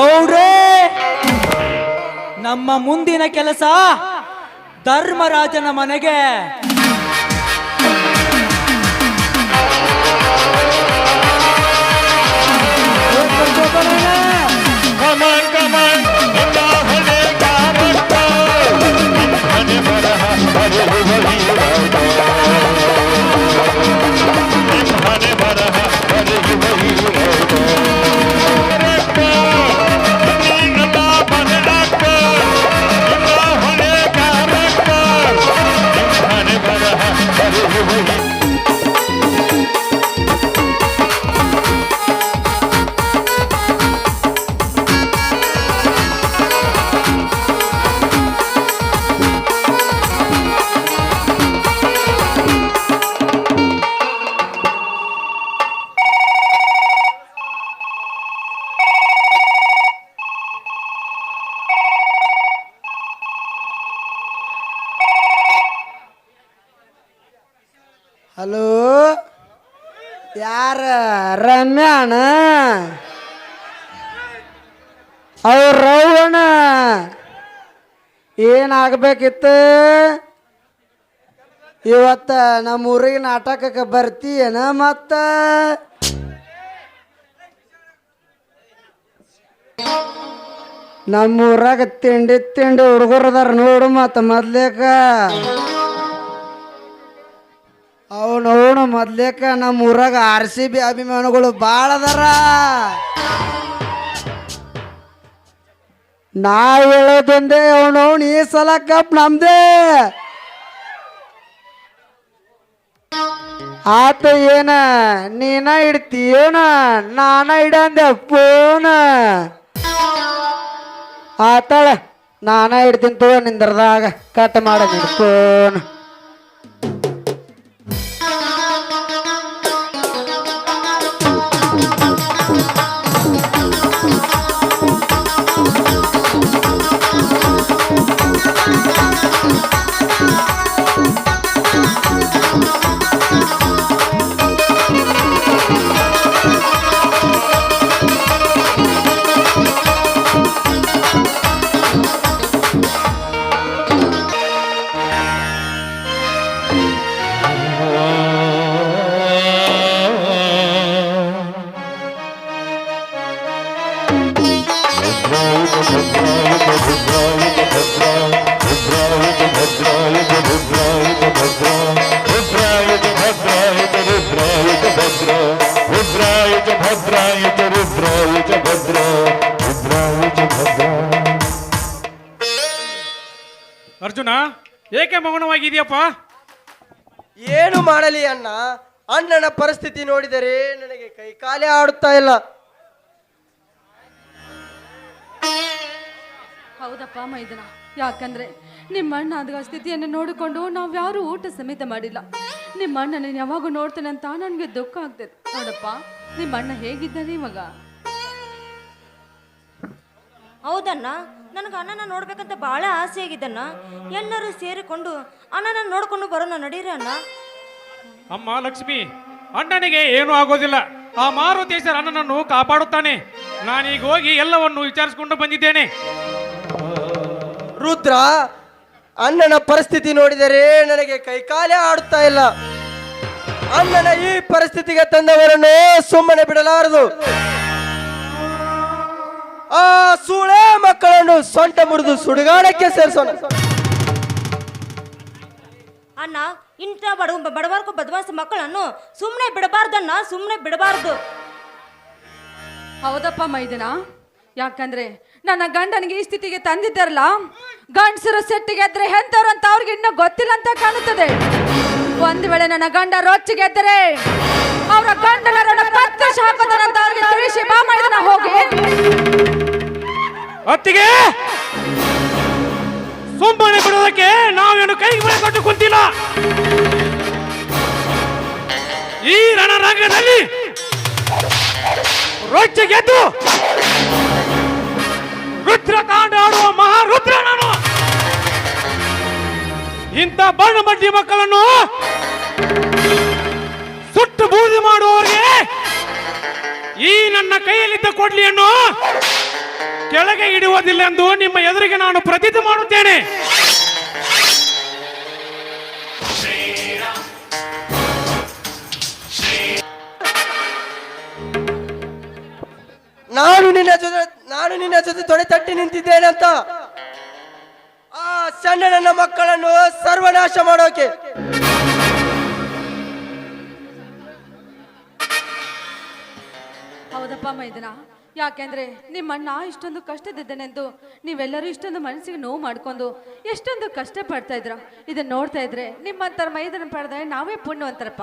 ಗೌಡ್ರೆ, ನಮ್ಮ ಮುಂದಿನ ಕೆಲಸ ಧರ್ಮರಾಜನ ಮನೆಗೆ. ಹಲೋ, ಯಾರ? ರಮ್ಯಾಣ ಅವ್ರ ರವಣ ಏನಾಗಬೇಕಿತ್ತು? ಇವತ್ತ ನಮ್ಮ ಊರಿಗೆ ನಾಟಕಕ್ಕೆ ಬರ್ತೀಯನ? ಮತ್ತ ನಮ್ಮೂರಾಗ ತಿಂಡಿ ಹುಡುಗರದಾರ ನೋಡು. ಮತ್ತ ಮೊದ್ಲೇಕ ಅವನು ಮೊದ್ಲೇಕ ನಮ್ಮ ಊರಾಗ RCB ಅಭಿಮಾನಿಗಳು ಭಾಳ ಅದಾರ. ನಾವು ಹೇಳೋದೊಂದೇ, ಅವನು ಈ ಸಲ ಕಪ್ ನಮ್ದೇ. ಆತ ಏನ ನೀನ ಇಡ್ತೀಯೇನ? ನಾನ ಇಡಂದೆ ಫೋನ. ಆತಾಳ, ನಾನ ಇಡ್ತೀನಿ ತಗೋ ನಿಂದ್ರದಾಗ. ಕಟ್ ಮಾಡ ಫೋನ್. ಅರ್ಜುನ, ಏಕೆ ಮೌನವಾಗಿದೆಯಪ್ಪ? ಏನು ಮಾಡಲಿ ಅಣ್ಣ, ಅಣ್ಣನ ಪರಿಸ್ಥಿತಿ ನೋಡಿದರೆ ನನಗೆ ಕೈ ಕಾಲೇ ಆಡುತ್ತಾ ಇಲ್ಲ. ಹೌದಪ್ಪ ಮೈದನ, ಯಾಕಂದ್ರೆ ನಿಮ್ಮ ಅಣ್ಣ ಅದ ಸ್ಥಿತಿಯನ್ನು ನೋಡಿಕೊಂಡು ನಾವು ಯಾರು ಊಟ ಸಮೇತ ಮಾಡಿಲ್ಲ. ನಿಮ್ಮ ಅಣ್ಣನ ಯಾವಾಗ ನೋಡ್ತೇನೆ ಅಂತ ನನಗೆ ದುಃಖ ಆಗ್ತದೆ. ನೋಡಪ್ಪ, ನಿಮ್ಮ ಅಣ್ಣ ಹೇಗಿದ್ದಾನೆ ಇವಾಗ? ಹೌದಣ್ಣ, ನನಗೆ ಅಣ್ಣನ ನೋಡ್ಬೇಕಂತ ಭಾಳ ಆಸೆ ಆಗಿದ್ದಣ್ಣ. ಎಲ್ಲರೂ ಸೇರಿಕೊಂಡು ಅಣ್ಣನ ನೋಡ್ಕೊಂಡು ಬರೋಣ, ನಡೀರಿ ಅಣ್ಣ. ಅಮ್ಮ ಲಕ್ಷ್ಮಿ, ಅಣ್ಣನಿಗೆ ಏನೂ ಆಗೋದಿಲ್ಲ. ಆ ಮಾರುತೇಶ್ವರ ಅಣ್ಣನನ್ನು ಕಾಪಾಡುತ್ತಾನೆ. ನಾನೀಗ ಹೋಗಿ ಎಲ್ಲವನ್ನು ವಿಚಾರಿಸಿಕೊಂಡು ಬಂದಿದ್ದೇನೆ. ರುದ್ರ, ಅಣ್ಣನ ಪರಿಸ್ಥಿತಿ ನೋಡಿದರೆ ನನಗೆ ಕೈಕಾಲೇ ಆಡುತ್ತಾ ಇಲ್ಲ. ಅಣ್ಣನ ಈ ಪರಿಸ್ಥಿತಿಗೆ ತಂದವರನ್ನು ಸುಮ್ಮನೆ ಬಿಡಲಾರದು. ಆ ಸೂಳೆ ಮಕ್ಕಳನ್ನು ಸೊಂಟ ಮುರಿದು ಸುಡುಗಾಡಕ್ಕೆ ಸೇರಿಸೋಣ. ಅಣ್ಣ, ಇಂಥ ಬಡವರ್ಕು ಬದಮಾಸ ಮಕ್ಕಳನ್ನು ಸುಮ್ಮನೆ ಬಿಡಬಾರ್ದಣ್ಣ, ಸುಮ್ಮನೆ ಬಿಡಬಾರ್ದು. ಹೌದಪ್ಪ ಮೈದನ, ಯಾಕಂದ್ರೆ ನನ್ನ ಗಂಡನಿಗೆ ಈ ಸ್ಥಿತಿಗೆ ತಂದಿದ್ದಾರಲ್ಲ, ಗಂಡಸರು ಸೆಟ್ಟಿಗೆ ಎದ್ರೆ ಎಂತವ್ರು ಅಂತ ಅವ್ರಿಗೆ ಇನ್ನೂ ಗೊತ್ತಿಲ್ಲ ಅಂತ ಕಾಣುತ್ತದೆ. ಒಂದ್ ವೇಳೆ ನನ್ನ ಗಂಡ ರೊಚ್ಚಿಗೆ ಎದ್ದರೆ ಅವರ ಗಂಡನರನ್ನ ಕತ್ತರಿಸಿ ಹಾಕೋದರಂತ ಅವ್ರಿಗೆ ತಿಳಿಸಿ ಬಾ ಮೈದನ. ಹೋಗಿ ಅತ್ತಿಗೆ, ಸುಮ್ಮನೆ ಬಿಡೋದಕ್ಕೆ ನಾವೇನು ಕೈಗೆ ಬಳೆ ಕೊಟ್ಟು ಕುಂತಿಲ್ಲ. ಈ ರಣರಂಗದಲ್ಲಿ ರೊಚ್ಚಿಗೆದ್ದು ರುದ್ರ ತಾಂಡ ಆಡುವ ಮಹಾರುದ್ರ ನಾನು. ಇಂಥ ಬಣ್ಣ ಬಡ್ಡಿ ಮಕ್ಕಳನ್ನು ಸುಟ್ಟು ಬೂದಿ ಮಾಡುವವರಿಗೆ ಈ ನನ್ನ ಕೈಯಲ್ಲಿದ್ದ ಕೊಡ್ಲಿಯನ್ನು ಕೆಳಗೆ ಇಡುವುದಿಲ್ಲ ಎಂದು ನಿಮ್ಮ ಎದುರಿಗೆ ನಾನು ಪ್ರತಿಜ್ಞೆ ಮಾಡುತ್ತೇನೆ. ನಾನು ನಿನ್ನ ಜೊತೆ ತೊಡೆ ತಟ್ಟಿ ನಿಂತಿದ್ದೇನೆ ಅಂತ ಆ ಸಣ್ಣ ನನ್ನ ಮಕ್ಕಳನ್ನು ಸರ್ವನಾಶ ಮಾಡೋಕೆ. ಹೌದಪ್ಪ ಮೈದನ, ಯಾಕೆಂದ್ರೆ ನಿಮ್ಮಣ್ಣ ಇಷ್ಟೊಂದು ಕಷ್ಟದಿದ್ದನೆಂದು ನೀವೆಲ್ಲರೂ ಇಷ್ಟೊಂದು ಮನಸ್ಸಿಗೆ ನೋವು ಮಾಡ್ಕೊಂಡು ಎಷ್ಟೊಂದು ಕಷ್ಟ ಪಡ್ತಾ ಇದ್ರ. ಇದನ್ನ ನೋಡ್ತಾ ಇದ್ರೆ ನಿಮ್ಮಂತರ ಮೈದನ ಪಡೆದ್ರೆ ನಾವೇ ಪುಣ್ಯವಂತರಪ್ಪ.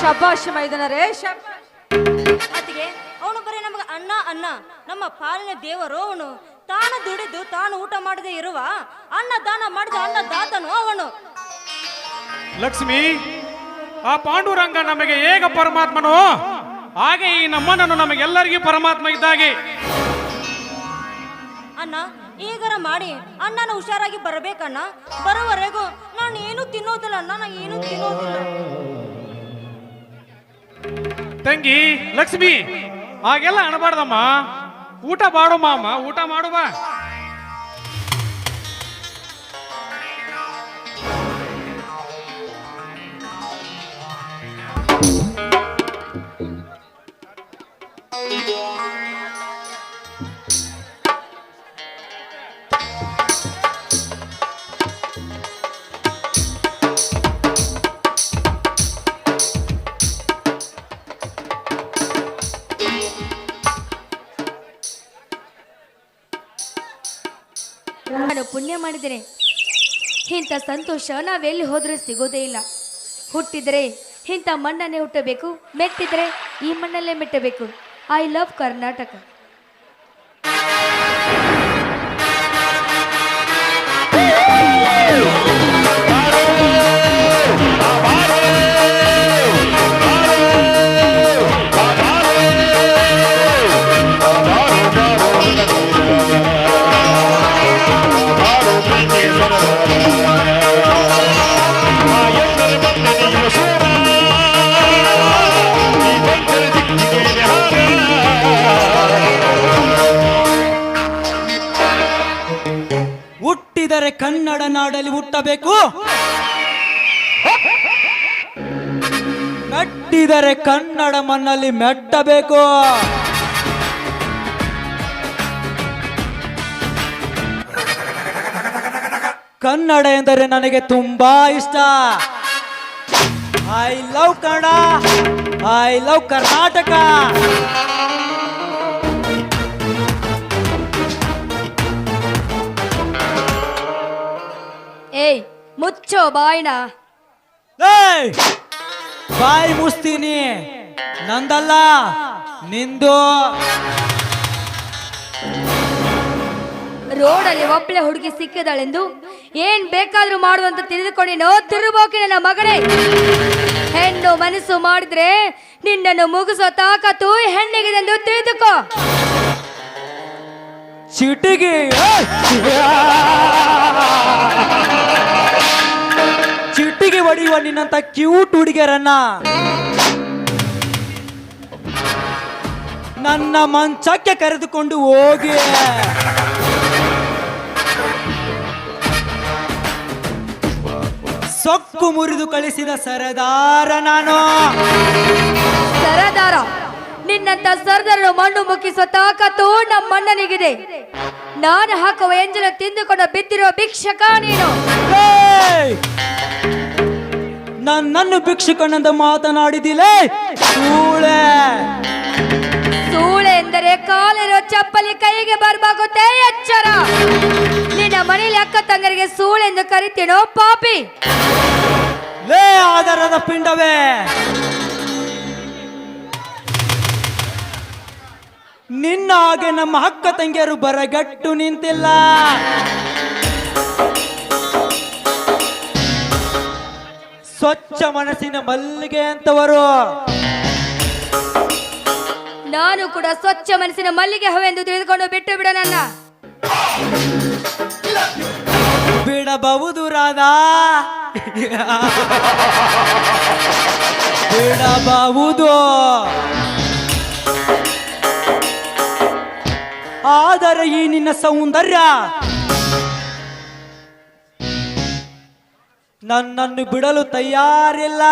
ಶಬಾಷ್ ಮೈದನರೇ, ಶಬಾಷ್. ಅದಕ್ಕೆ ಅವನು ಬರೀ ನಮಗೆ ಅಣ್ಣ ಅಣ್ಣ, ನಮ್ಮ ಪಾಲಿನ ದೇವರು ಅವನು. ತಾನು ದುಡಿದು ತಾನು ಊಟ ಮಾಡದೆ ಇರುವ ಅನ್ನ ದಾನ ಮಾಡಿದ ಅನ್ನ ದಾತನು ಅವನು. ಲಕ್ಷ್ಮಿ, ಆ ಪಾಂಡುರಂಗ ನಮಗೆ ಹೇಗ ಪರಮಾತ್ಮನೋ ಹಾಗೆ ಈ ನಮ್ಮನನ್ನು ನಮಗೆಲ್ಲರಿಗೂ ಪರಮಾತ್ಮ ಇದ್ದಾಗೆ. ಅಣ್ಣ ಈಗರ ಮಾಡಿ ಅಣ್ಣನ ಹುಷಾರಾಗಿ ಬರಬೇಕಣ್ಣ. ಬರೋವರೆಗೂ ನಾನು ಏನು ತಿನ್ನೋದಿಲ್ಲ ಅಣ್ಣ, ನಾನು ಏನು ತಿನ್ನೋದಿಲ್ಲ. ತಂಗಿ ಲಕ್ಷ್ಮಿ, ಹಾಗೆಲ್ಲ ಅಣಬಾರ್ದಮ್ಮ. ಊಟ ಮಾಡು ಮಾಮ, ಊಟ ಮಾಡುವ. ನಾನು ಪುಣ್ಯ ಮಾಡಿದ್ದೇನೆ. ಇಂಥ ಸಂತೋಷ ನಾವೆಲ್ಲಿ ಹೋದರೂ ಸಿಗೋದೇ ಇಲ್ಲ. ಹುಟ್ಟಿದರೆ ಇಂಥ ಮಣ್ಣನ್ನೇ ಹುಟ್ಟಬೇಕು, ಮೆಟ್ಟಿದರೆ ಈ ಮಣ್ಣಲ್ಲೇ ಮೆಟ್ಟಬೇಕು. I love Karnataka. ಹುಟ್ಟಿದರೆ ಕನ್ನಡ ನಾಡಲ್ಲಿ ಹುಟ್ಟಬೇಕು, ಮೆಟ್ಟಿದರೆ ಕನ್ನಡ ಮಣ್ಣಲ್ಲಿ ಮೆಟ್ಟಬೇಕು. ಕನ್ನಡ ಎಂದರೆ ನನಗೆ ತುಂಬಾ ಇಷ್ಟ. I love Kannada, I love Karnataka. ಏಯ್, ಮುಚ್ಚೋ ಬಾಯ್ನ. ಏಯ್, ಬಾಯಿ ಮುಸ್ತೀನಿ, ನಂದಲ್ಲ ನಿಂದು. ರೋಡಲ್ಲಿ ಒಬ್ಬಳೆ ಹುಡುಗಿ ಸಿಕ್ಕಿದಳೆಂದು ಏನ್ ಬೇಕಾದ್ರೂ ಮಾಡುವಂತ ತಿಳಿದುಕೊಂಡಿನೋ ತಿರುಬೋಕಿ ನನ್ನ ಮಗನೇ. ಹೆಣ್ಣು ಮನಸ್ಸು ಮಾಡಿದ್ರೆ ನಿನ್ನನ್ನು ಮುಗಿಸೋ ತಾಕತ್ತು ಹೆಣ್ಣಿಗೆದೆಂದು ತಿಳಿದುಕೋ. ಚಿಟಿಗೆ ಚಿಟಿಗೆ ಹೊಡೆಯುವ ನಿನ್ನಂತ ಕ್ಯೂಟ್ ಹುಡುಗಿಯರನ್ನ ನನ್ನ ಮಂಚಕ್ಕೆ ಕರೆದುಕೊಂಡು ಹೋಗಿ ಸೊಕ್ಕು ಮುರಿದು ಕಳಿಸಿದ ಸರದಾರ ನಾನು. ಸರದಾರ, ನಿನ್ನಂತ ಸರ್ದಾರನು ಮಣ್ಣು ಮುಕ್ಕಿಸೋ ತಾಕತ್ತು ನಮ್ಮ ಮಣ್ಣನಿಗಿದೆ. ನಾನು ಹಾಕುವ ಎಂಜಲು ತಿಂದುಕೊಂಡು ಬಿದ್ದಿರುವ ಭಿಕ್ಷಕ ನೀನು. ಏಯ್! ನನ್ನನ್ನು ಭಿಕ್ಷುಕನೆಂದು ಮಾತನಾಡಿದಿಲ್ಲ. ಸೂಳೆ ಸೂಳೆ ಎಂದರೆ ಕಾಲಿರೋ ಚಪ್ಪಲಿ ಕೈಗೆ ಬರ್ಬಾಗುತ್ತೆ, ಎಚ್ಚರ. ನಿನ್ನ ಮನೆಯಲ್ಲಿ ಅಕ್ಕ ತಂಗರಿಗೆ ಸೂಳೆ ಎಂದು ಕರಿತೀನೋ ಪಾಪಿ. ಲೇ ಆಧಾರದ ಪಿಂಡವೇ, ನಿನ್ನ ಹಾಗೆ ನಮ್ಮ ಅಕ್ಕ ತಂಗಿಯರು ಬರಗಟ್ಟು ನಿಂತಿಲ್ಲ. ಸ್ವಚ್ಛ ಮನಸ್ಸಿನ ಮಲ್ಲಿಗೆ ಅಂತವರು. ನಾನು ಕೂಡ ಸ್ವಚ್ಛ ಮನಸ್ಸಿನ ಮಲ್ಲಿಗೆ ಹೂವೆಂದು ತಿಳಿದುಕೊಂಡು ಬಿಟ್ಟು ಬಿಡ ನನ್ನ. ಬಿಡಬಹುದು ರಾಧಾ, ಬಿಡಬಹುದು. ಆದರೆ ಈ ನಿನ್ನ ಸೌಂದರ್ಯ ನನ್ನನ್ನು ಬಿಡಲು ತಯಾರಿಲ್ಲ.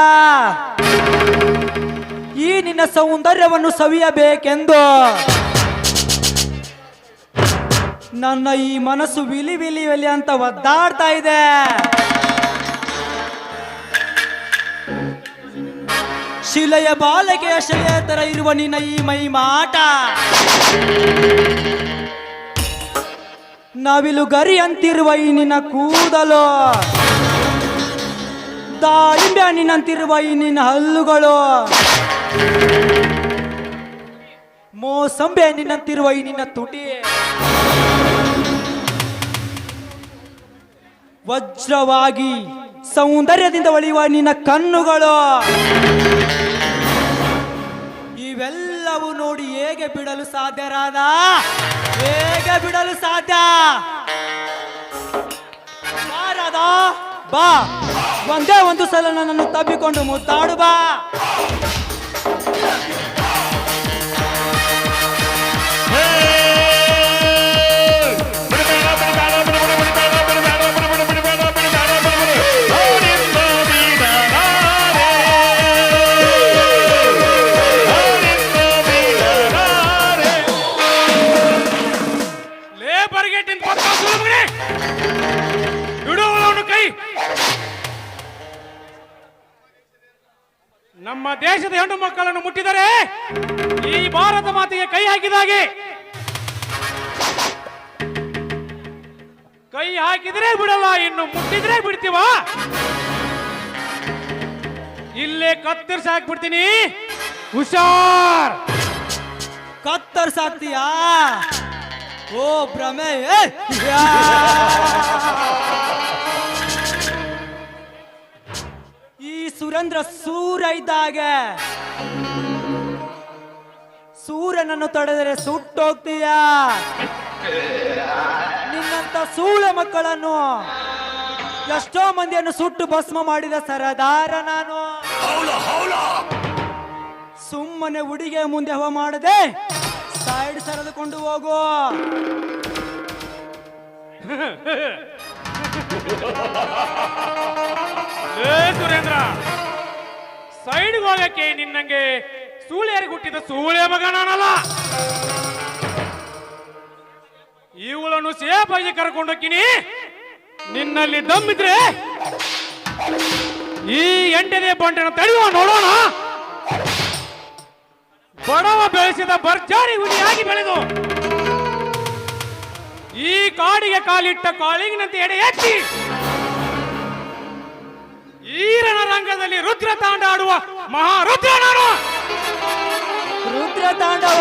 ಈ ನಿನ್ನ ಸೌಂದರ್ಯವನ್ನು ಸವಿಯಬೇಕೆಂದು ನನ್ನ ಈ ಮನಸ್ಸು ವಿಲಿ ವಿಲಿ ವಿಲಿ ಅಂತ ಒದ್ದಾಡ್ತಾ ಇದೆ. ಶಿಲೆಯ ಬಾಲಕೆಯ ಶಿಲೆಯ ತರ ಇರುವ ನಿನ್ನ ಈ ಮೈ ಮಾಟ, ನವಿಲು ಗರಿ ಅಂತಿರುವ ಈ ನಿನ್ನ ಕೂದಲು, ದಾಳಿಂಬೆ ಹಣ್ಣಿನಂತಿರುವ ಈ ನಿನ್ನ ಹಲ್ಲುಗಳು, ಮೋಸಂಬೆ ಹಣ್ಣಿನಂತಿರುವ ಈ ನಿನ್ನ ತುಟಿ, ವಜ್ರವಾಗಿ ಸೌಂದರ್ಯದಿಂದ ಹೊಳೆಯುವ ನಿನ್ನ ಕಣ್ಣುಗಳು, ಇವೆಲ್ಲವೂ ನೋಡಿ ಹೇಗೆ ಬಿಡಲು ಸಾಧ್ಯ ರಾಧ? ಹೇಗೆ ಬಿಡಲು ಸಾಧ್ಯ? ಬಾ ರಾಧಾ, ಬಾ, ಒಂದೇ ಒಂದು ಸಲ ನನ್ನನ್ನು ತಬ್ಬಿಕೊಂಡು ಮುದ್ದಾಡು ಬಾ. ನಮ್ಮ ದೇಶದ ಹೆಣ್ಣು ಮಕ್ಕಳನ್ನು ಮುಟ್ಟಿದರೆ ಈ ಭಾರತ ಮಾತೆಗೆ ಕೈ ಹಾಕಿದಾಗೆ. ಕೈ ಹಾಕಿದ್ರೆ ಬಿಡಲ್ಲ, ಇನ್ನು ಮುಟ್ಟಿದ್ರೆ ಬಿಡ್ತೀವ? ಇಲ್ಲೇ ಕತ್ತರಿಸಿ ಹಾಕ್ಬಿಡ್ತೀನಿ, ಹುಷಾರ್. ಕತ್ತರಿಸಾಕ್ತೀಯಾ? ಓ ಭ್ರಮೆ! ಈ ಸುರೇಂದ್ರ ಸೂರ್ಯ ಇದ್ದಾಗೆ ಸೂರ್ಯನನ್ನು ತಡೆದರೆ ಸುಟ್ಟೋಗ್ತೀಯ. ನಿನ್ನಂತ ಸೂಳೆ ಮಕ್ಕಳನ್ನು ಎಷ್ಟೋ ಮಂದಿಯನ್ನು ಸುಟ್ಟು ಭಸ್ಮ ಮಾಡಿದ ಸರದಾರ ನಾನು. ಸುಮ್ಮನೆ ಹುಡುಗಿಯ ಮುಂದೆ ಹವ ಮಾಡದೆ ಸೈಡ್ ಸರಿದುಕೊಂಡು ಹೋಗು. ಸುರೇಂದ್ರ, ಸೈಡ್ ಹೋಗಕ್ಕೆ ನಿನ್ನಂಗೆ ಸೂಳೆಯರಿಗೆ ಹುಟ್ಟಿದ ಸೂಳೆ ಮಗ ನಾನಲ್ಲ. ಇವಳನ್ನು ಸೇಫಾಗಿ ಕರ್ಕೊಂಡೋಗ್ತೀನಿ. ನಿನ್ನಲ್ಲಿ ದಮ್ಮಿದ್ರೆ ಈ ಎಂಟನೇ ಬಂಟನ ತಡೆಯುವ ನೋಡೋಣ. ಬಡವ ಬೆಳೆಸಿದ ಬರ್ಜಾರಿ ಹುಲಿಯಾಗಿ ಬೆಳೆದು ಈ ಕಾಡಿಗೆ ಕಾಲಿಟ್ಟ ಕಾಳಿಗಿನಂತೆ ಎಡೆ ಎತ್ತಿ ಈರನ ರಂಗದಲ್ಲಿ ರುದ್ರ ತಾಂಡ ಆಡುವ ಮಹಾರುದ್ರ ನಾನು. ರುದ್ರ ತಾಂಡವ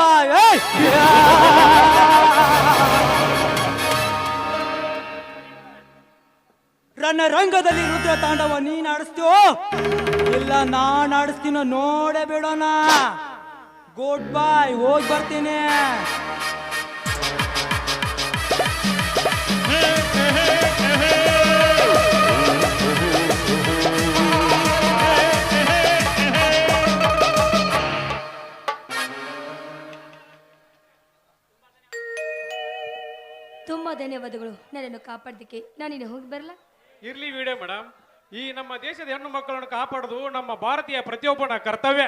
ರಣರಂಗದಲ್ಲಿ ರುದ್ರ ತಾಂಡವ ನೀನ್ ಆಡಿಸ್ತೀವೋ ಇಲ್ಲ ನಾನ್ ಆಡಿಸ್ತೀನೋ ನೋಡೇ ಬಿಡೋಣ. ಗುಡ್ ಬಾಯ್, ಹೋಗಿ ಬರ್ತೀನಿ. ತುಂಬಾ ಧನ್ಯವಾದಗಳು ನನ್ನನ್ನು ಕಾಪಾಡೋದಕ್ಕೆ. ನಾನಿನ್ನು ಹೋಗಿ ಬರಲ್ಲ? ಇರ್ಲಿ ವಿಡಿಯೋ ಮೇಡಮ್. ಈ ನಮ್ಮ ದೇಶದ ಹೆಣ್ಣು ಮಕ್ಕಳನ್ನು ಕಾಪಾಡೋದು ನಮ್ಮ ಭಾರತೀಯ ಪ್ರತಿಯೊಬ್ಬನ ಕರ್ತವ್ಯ.